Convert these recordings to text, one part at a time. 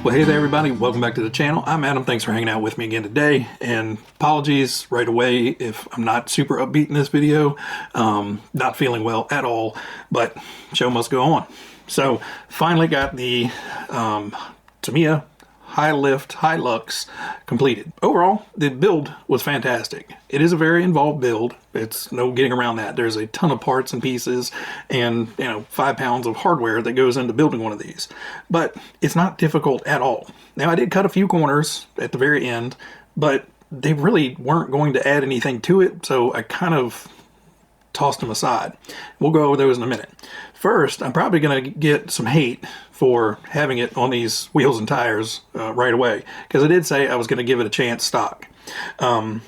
Well, hey there everybody, welcome back to the channel. I'm Adam, thanks for hanging out with me again today, and apologies right away if I'm not super upbeat in this video. Not feeling well at all, but show must go on. So finally got the Tamiya High-Lift Hi-Lux completed. Overall, the build was fantastic. It is a very involved build. It's no getting around that. There's a ton of parts and pieces and, 5 pounds of hardware that goes into building one of these. But it's not difficult at all. Now, I did cut a few corners at the very end, but they really weren't going to add anything to it, so I kind of tossed them aside. We'll go over those in a minute. First, I'm probably going to get some hate for having it on these wheels and tires right away, because I did say I was going to give it a chance stock. No,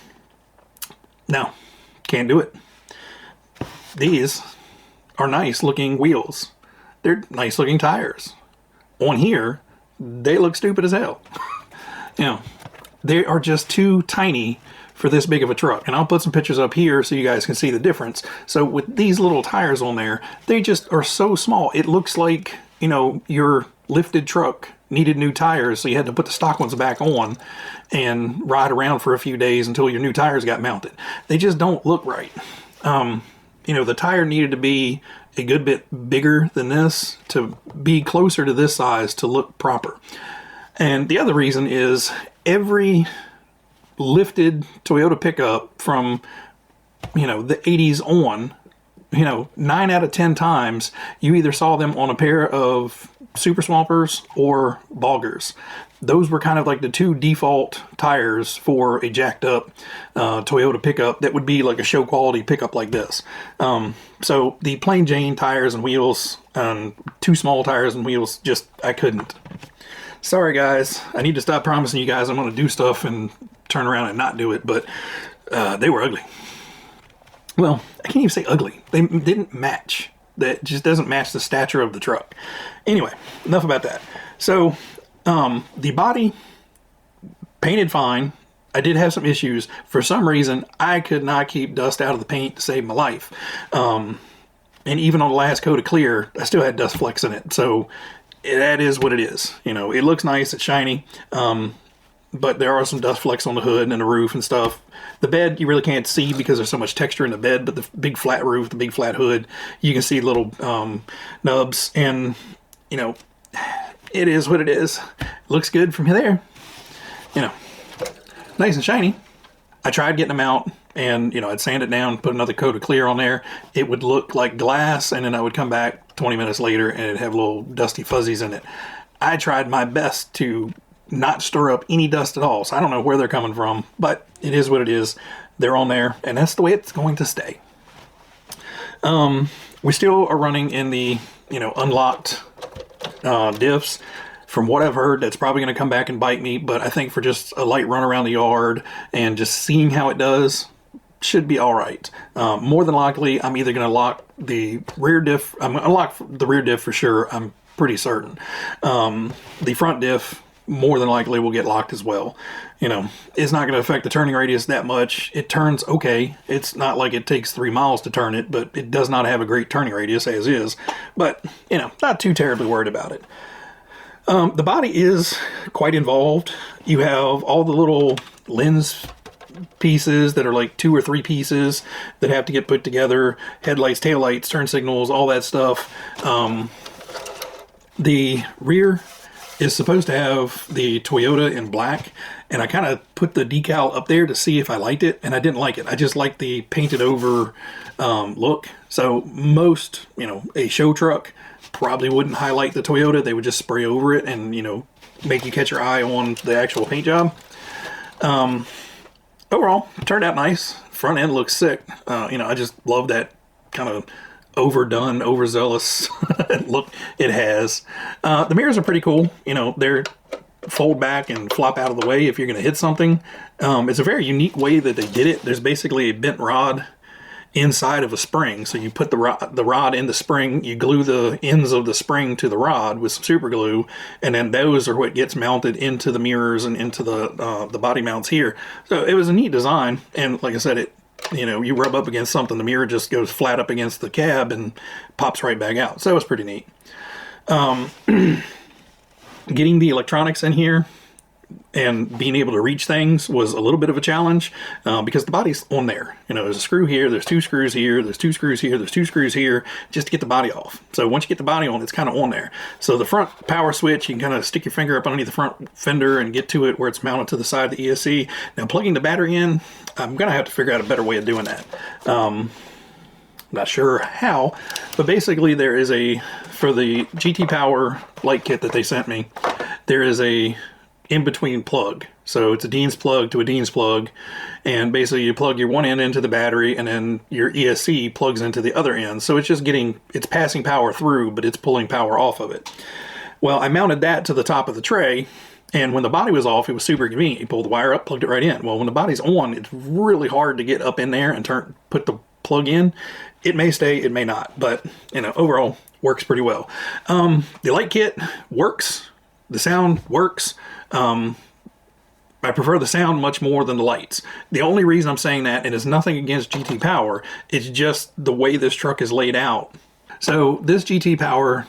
can't do it. These are nice looking wheels. They're nice looking tires. On here, they look stupid as hell. They are just too tiny for this big of a truck. And I'll put some pictures up here so you guys can see the difference. So with these little tires on there, they just are so small. It looks like, your lifted truck needed new tires, so you had to put the stock ones back on and ride around for a few days until your new tires got mounted. They just don't look right. The tire needed to be a good bit bigger than this to be closer to this size to look proper. And the other reason is every lifted Toyota pickup from, the 80s on, 9 out of 10 times you either saw them on a pair of Super Swampers or Boggers. Those were kind of like the two default tires for a jacked up Toyota pickup that would be like a show quality pickup like this. So the plain Jane tires and wheels, two small tires and wheels, I couldn't. Sorry guys, I need to stop promising you guys I'm going to do stuff and turn around and not do it, but they were ugly. Well, I can't even say ugly. They didn't match. That just doesn't match the stature of the truck. Anyway, enough about that. So, the body, painted fine. I did have some issues. For some reason, I could not keep dust out of the paint to save my life. And even on the last coat of clear, I still had dust flecks in it. So, that is what it is. It looks nice, it's shiny. But there are some dust flecks on the hood and the roof and stuff. The bed you really can't see because there's so much texture in the bed, but the big flat roof, the big flat hood, you can see little nubs, and it is what it is. Looks good from there. Nice and shiny. I tried getting them out, and I'd sand it down, put another coat of clear on there. It would look like glass, and then I would come back 20 minutes later and it'd have little dusty fuzzies in it. I tried my best to not stir up any dust at all, so I don't know where they're coming from, but it is what it is. They're on there, and that's the way it's going to stay. We still are running in the unlocked diffs. From what I've heard, that's probably going to come back and bite me, but I think for just a light run around the yard and just seeing how it does should be all right. More than likely, I'm either going to lock the rear diff. I'm going to lock the rear diff for sure. I'm pretty certain. The front diff more than likely will get locked as well. It's not going to affect the turning radius that much. It turns okay. It's not like it takes 3 miles to turn it, but it does not have a great turning radius as is. But, not too terribly worried about it. The body is quite involved. You have all the little lens pieces that are like 2 or 3 pieces that have to get put together. Headlights, taillights, turn signals, all that stuff. The rear is supposed to have the Toyota in black, and I kind of put the decal up there to see if I liked it, and I didn't like it. I just liked the painted over look. So most, a show truck probably wouldn't highlight the Toyota. They would just spray over it and, make you catch your eye on the actual paint job. Overall, turned out nice. Front end looks sick. I just love that kind of overdone, overzealous look it has. The mirrors are pretty cool. They're fold back and flop out of the way if you're going to hit something. It's a very unique way that they did it. There's basically a bent rod inside of a spring. So you put the rod in the spring, you glue the ends of the spring to the rod with some super glue, and then those are what gets mounted into the mirrors and into the body mounts here. So it was a neat design, and like I said, you rub up against something, the mirror just goes flat up against the cab and pops right back out. So that was pretty neat. Getting the electronics in here and being able to reach things was a little bit of a challenge because the body's on there. You know, there's a screw here, there's 2 screws here, there's 2 screws here, there's 2 screws here, just to get the body off. So once you get the body on, it's kind of on there. So the front power switch, you can kind of stick your finger up underneath the front fender and get to it where it's mounted to the side of the ESC. Now plugging the battery in, I'm going to have to figure out a better way of doing that. Not sure how, but basically there is for the GT Power light kit that they sent me, there is a in-between plug. So it's a Dean's plug to a Dean's plug, and basically you plug your one end into the battery and then your ESC plugs into the other end. So it's just it's passing power through, but it's pulling power off of it. Well, I mounted that to the top of the tray, and when the body was off, it was super convenient. You pulled the wire up, plugged it right in. Well, when the body's on, it's really hard to get up in there and put the plug in. It may stay, it may not, but you know, overall works pretty well. The light kit works. The sound works. I prefer the sound much more than the lights. The only reason I'm saying that, and it's nothing against GT Power, it's just the way this truck is laid out. So this GT Power,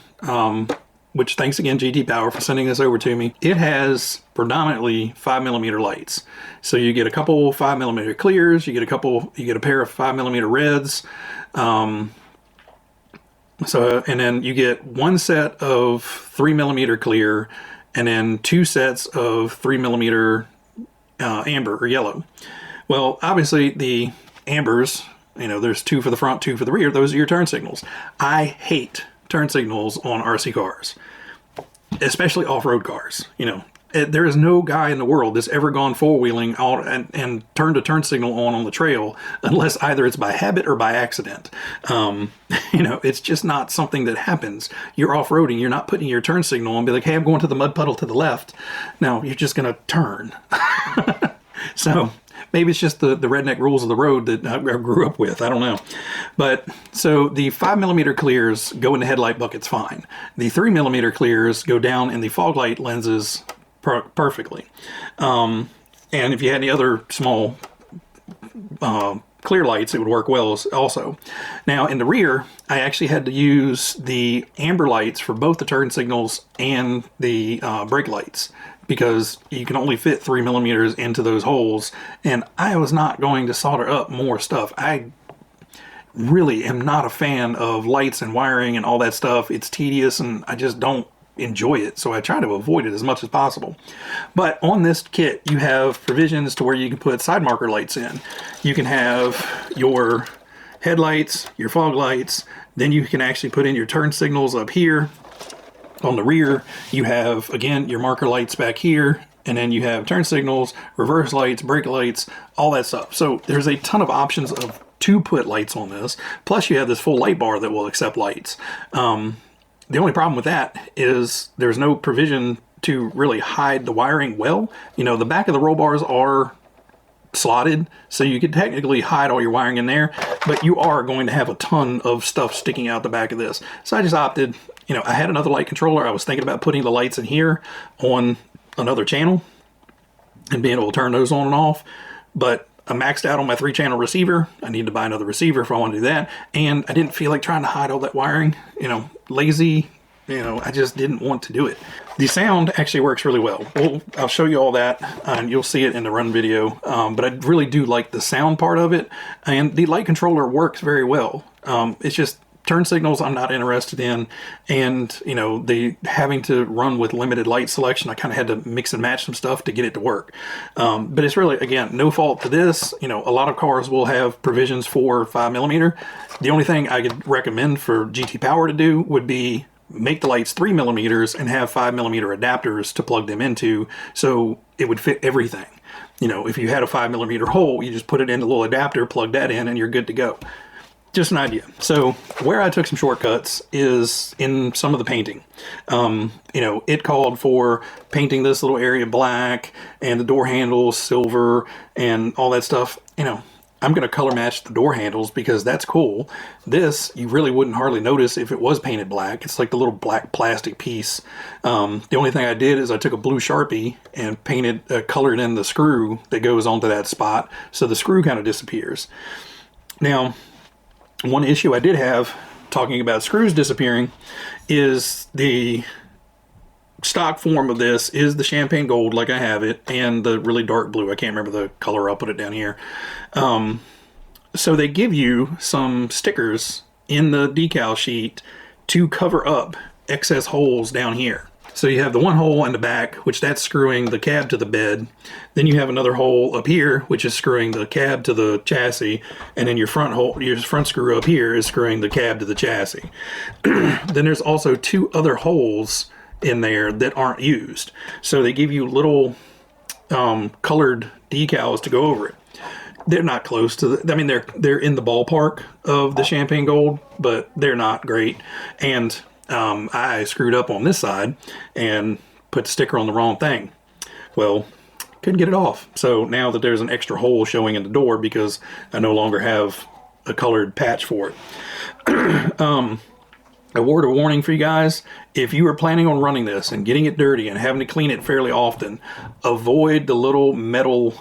which thanks again GT Power for sending this over to me, it has predominantly 5mm lights. So you get a couple 5mm clears, you get a pair of 5mm reds, and then you get one set of 3mm clear, and then 2 sets of 3mm amber or yellow. Well, obviously the ambers, you know, there's 2 for the front, 2 for the rear. Those are your turn signals. I hate turn signals on RC cars, especially off-road cars. You know, there is no guy in the world that's ever gone four-wheeling and turned a turn signal on the trail unless either it's by habit or by accident. You know, it's just not something that happens. You're off-roading, you're not putting your turn signal on and be like, hey, I'm going to the mud puddle to the left. No, you're just going to turn. So maybe it's just the redneck rules of the road that I grew up with. I don't know. But so the 5mm clears go in the headlight buckets fine. The 3mm clears go down in the fog light lenses perfectly. And if you had any other small clear lights, it would work well also. Now in the rear, I actually had to use the amber lights for both the turn signals and the brake lights, because you can only fit 3mm into those holes, and I was not going to solder up more stuff. I really am not a fan of lights and wiring and all that stuff. It's tedious and I just don't enjoy it, so I try to avoid it as much as possible. But on this kit, you have provisions to where you can put side marker lights in. You can have your headlights, your fog lights, then you can actually put in your turn signals up here. On the rear, you have, again, your marker lights back here, and then you have turn signals, reverse lights, brake lights, all that stuff. So there's a ton of options to put lights on this. Plus you have this full light bar that will accept lights. The only problem with that is there's no provision to really hide the wiring well. You know, the back of the roll bars are slotted, so you could technically hide all your wiring in there, but you are going to have a ton of stuff sticking out the back of this. So I just opted, you know, I had another light controller. I was thinking about putting the lights in here on another channel and being able to turn those on and off, but I maxed out on my 3-channel receiver. I need to buy another receiver if I want to do that. And I didn't feel like trying to hide all that wiring, you know, lazy, you know, I just didn't want to do it. The sound actually works really well. I'll show you all that and you'll see it in the run video. But I really do like the sound part of it, and the light controller works very well. It's just turn signals I'm not interested in, and you know, the having to run with limited light selection, I kind of had to mix and match some stuff to get it to work. But it's really, again, no fault to this. You know, a lot of cars will have provisions for 5mm. The only thing I could recommend for GT Power to do would be make the lights 3mm and have 5mm adapters to plug them into, so it would fit everything. You know, if you had a 5mm hole, you just put it in a little adapter, plug that in, and you're good to go. Just an idea. So where I took some shortcuts is in some of the painting. You know, it called for painting this little area black and the door handles silver and all that stuff. You know, I'm going to color match the door handles because that's cool. This, you really wouldn't hardly notice if it was painted black. It's like the little black plastic piece. The only thing I did is I took a blue Sharpie and colored in the screw that goes onto that spot, so the screw kind of disappears. Now, one issue I did have, talking about screws disappearing, is the stock form of this is the champagne gold, like I have it, and the really dark blue. I can't remember the color. I'll put it down here. So they give you some stickers in the decal sheet to cover up excess holes down here. So you have the one hole in the back, which that's screwing the cab to the bed. Then you have another hole up here, which is screwing the cab to the chassis. And then your front hole, your front screw up here is screwing the cab to the chassis. Then there's also two other holes in there that aren't used. So they give you little colored decals to go over it. They're not close to the, I mean, they're in the ballpark of the champagne gold, but they're not great. And I screwed up on this side and put the sticker on the wrong thing. Well, couldn't get it off. So now that there's an extra hole showing in the door because I no longer have a colored patch for it. A word of warning for you guys, if you are planning on running this and getting it dirty and having to clean it fairly often, avoid the little metal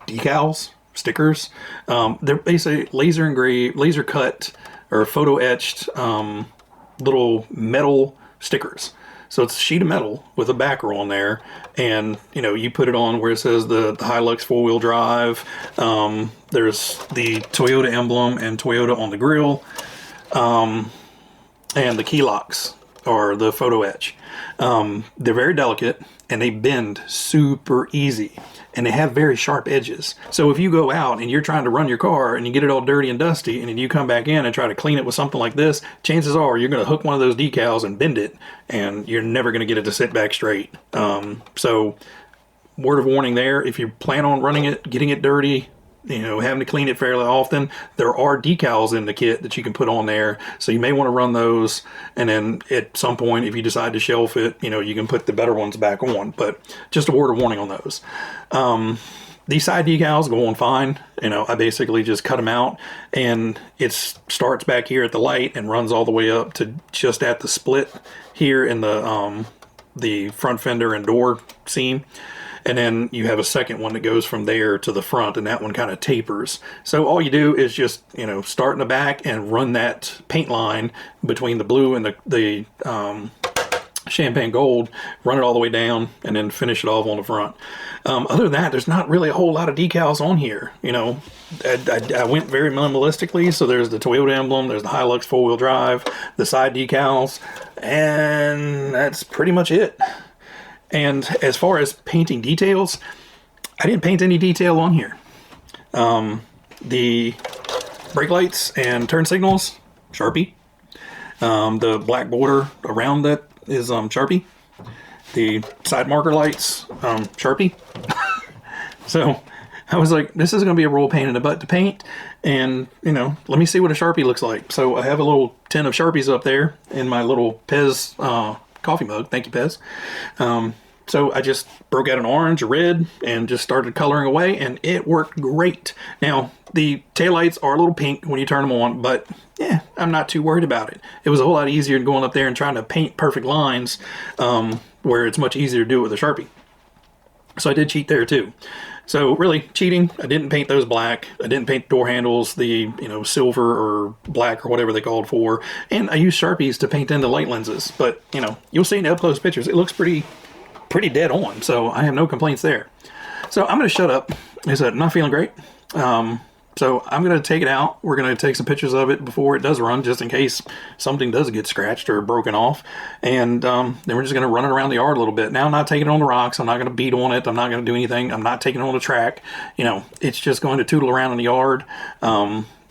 decals, stickers. They're basically laser engraved, laser cut, or photo etched little metal stickers. So it's a sheet of metal with a backer on there, and you know, you put it on where it says the Hi-Lux 4-wheel drive. There's the Toyota emblem and Toyota on the grill, and the key locks or the photo etch. They're very delicate and they bend super easy. And they have very sharp edges. So if you go out and you're trying to run your car and you get it all dirty and dusty, and then you come back in and try to clean it with something like this, chances are you're going to hook one of those decals and bend it, and you're never going to get it to sit back straight. So word of warning there, if you plan on running it, getting it dirty, you know, having to clean it fairly often, there are decals in the kit that you can put on there. So you may want to run those, and then at some point, if you decide to shelf it, you know, you can put the better ones back on. But just a word of warning on those. These side decals go on fine. You know, I basically just cut them out, and it starts back here at the light and runs all the way up to just at the split here in the front fender and door seam. And then you have a second one that goes from there to the front, and that one kind of tapers. So all you do is just, you know, start in the back and run that paint line between the blue and the champagne gold, run it all the way down, and then finish it off on the front. Other than that, there's not really a whole lot of decals on here. You know, I went very minimalistically. So there's the Toyota emblem, there's the Hilux 4-wheel drive, the side decals, and that's pretty much it. And as far as painting details, I didn't paint any detail on here. The brake lights and turn signals, Sharpie. The black border around that is Sharpie. The side marker lights, Sharpie. So I was like, this is going to be a real pain in the butt to paint. And, you know, let me see what a Sharpie looks like. So I have a little tin of Sharpies up there in my little Pez coffee mug. Thank you, Pez. So I just broke out an orange, a red, and just started coloring away, and it worked great. Now, the taillights are a little pink when you turn them on, but yeah, I'm not too worried about it. It was a whole lot easier than going up there and trying to paint perfect lines, where it's much easier to do it with a Sharpie. So I did cheat there too. So really cheating, I didn't paint those black. I didn't paint door handles, the, you know, silver or black or whatever they called for. And I used Sharpies to paint in the light lenses. But, you know, you'll see in the up close pictures, it looks pretty dead on. So I have no complaints there. So I'm going to shut up. I said, I'm not feeling great. So I'm going to take it out. We're going to take some pictures of it before it does run, just in case something does get scratched or broken off. And then we're just going to run it around the yard a little bit. Now, I'm not taking it on the rocks. I'm not going to beat on it. I'm not going to do anything. I'm not taking it on the track. You know, it's just going to tootle around in the yard.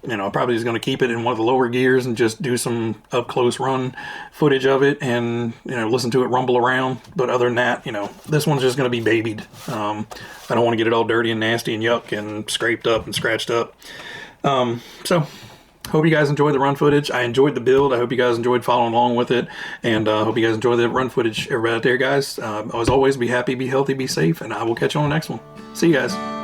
You know, probably is going to keep it in one of the lower gears and just do some up close run footage of it and, you know, listen to it rumble around. But other than that, you know, this one's just going to be babied. I don't want to get it all dirty and nasty and yuck and scraped up and scratched up. So hope you guys enjoyed the run footage. I enjoyed the build. I hope you guys enjoyed following along with it. And hope you guys enjoy the run footage. Everybody out there, guys, as always, be happy, be healthy, be safe, and I will catch you on the next one. See you guys.